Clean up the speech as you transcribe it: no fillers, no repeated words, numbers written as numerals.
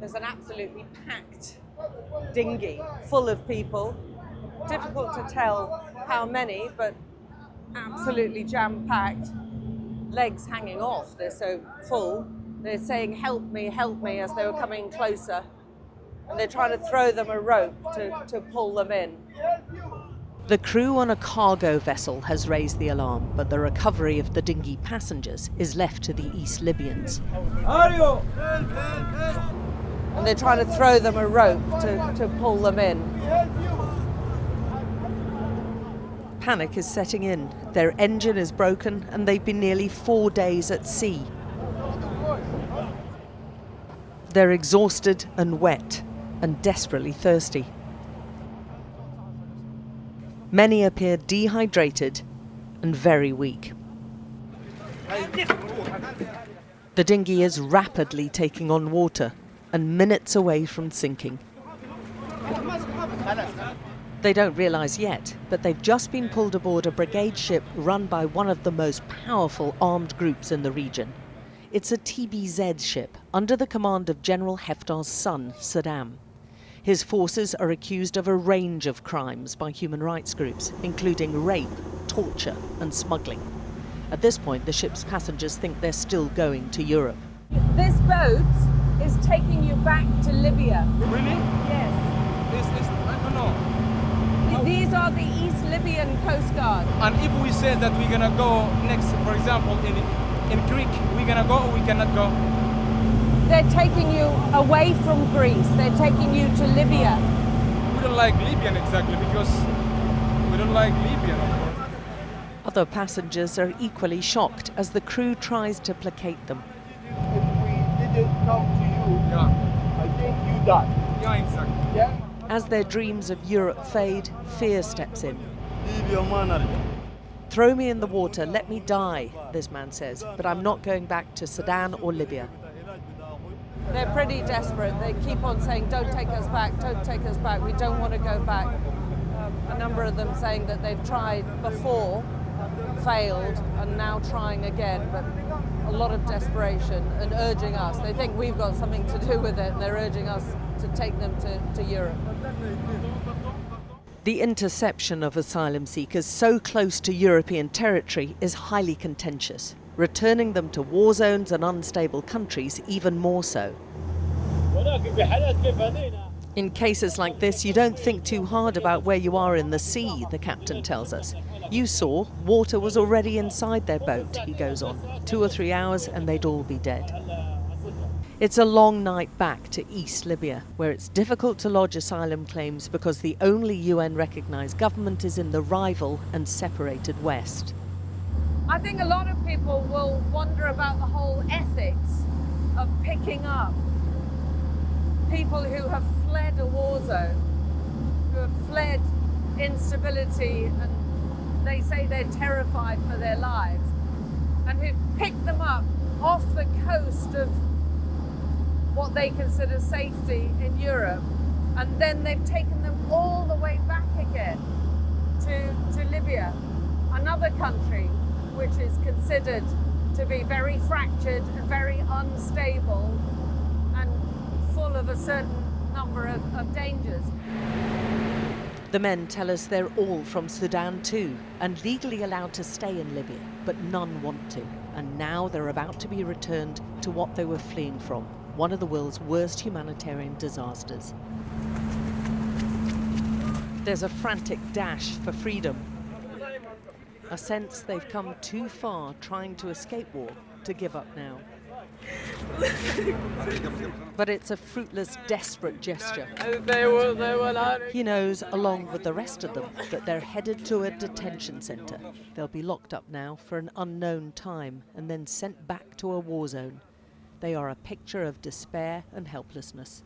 There's an absolutely packed dinghy full of people. Difficult to tell how many, but absolutely jam-packed. Legs hanging off, they're so full. They're saying, help me, as they were coming closer. And they're trying to throw them a rope to pull them in. The crew on a cargo vessel has raised the alarm, but the recovery of the dinghy passengers is left to the East Libyans. And they're trying to throw them a rope to pull them in. Panic is setting in. Their engine is broken and they've been nearly 4 days at sea. They're exhausted and wet and desperately thirsty. Many appear dehydrated and very weak. The dinghy is rapidly taking on water and minutes away from sinking. They don't realise yet, but they've just been pulled aboard a brigade ship run by one of the most powerful armed groups in the region. It's a TBZ ship under the command of General Haftar's son, Saddam. His forces are accused of a range of crimes by human rights groups, including rape, torture and smuggling. At this point, the ship's passengers think they're still going to Europe. This boat is taking you back to Libya. Really? Yes. I don't know. These are the East Libyan Coast Guard. And if we say that we're gonna go next, for example, in Greek, we're gonna go or we cannot go? They're taking you away from Greece. They're taking you to Libya. We don't like Libyan exactly because we don't like Libyan, of course. Other passengers are equally shocked as the crew tries to placate them. If we didn't come to you, Yeah. I think you die. Yeah, exactly. Yeah? As their dreams of Europe fade, fear steps in. Libya, man. Throw me in the water, let me die, this man says, but I'm not going back to Sudan or Libya. They're pretty desperate. They keep on saying, don't take us back, don't take us back. We don't want to go back. A number of them saying that they've tried before, failed, and now trying again, but a lot of desperation and urging us. They think we've got something to do with it, and they're urging us to take them to Europe. The interception of asylum seekers so close to European territory is highly contentious, returning them to war zones and unstable countries even more so. In cases like this, you don't think too hard about where you are in the sea, the captain tells us. You saw, water was already inside their boat, he goes on. 2 or 3 hours and they'd all be dead. It's a long night back to East Libya, where it's difficult to lodge asylum claims because the only UN-recognised government is in the rival and separated West. I think a lot of people will wonder about the whole ethics of picking up people who have fled a war zone, who have fled instability, and they say they're terrified for their lives, and who pick them up off the coast of what they consider safety in Europe, and then they've taken them all the way back again to Libya, another country which is considered to be very fractured and very unstable and full of a certain number of dangers. The men tell us they're all from Sudan too, and legally allowed to stay in Libya, but none want to. And now they're about to be returned to what they were fleeing from, one of the world's worst humanitarian disasters. There's a frantic dash for freedom, a sense they've come too far trying to escape war to give up now. But it's a fruitless, desperate gesture. He knows, along with the rest of them, that they're headed to a detention centre. They'll be locked up now for an unknown time and then sent back to a war zone. They are a picture of despair and helplessness.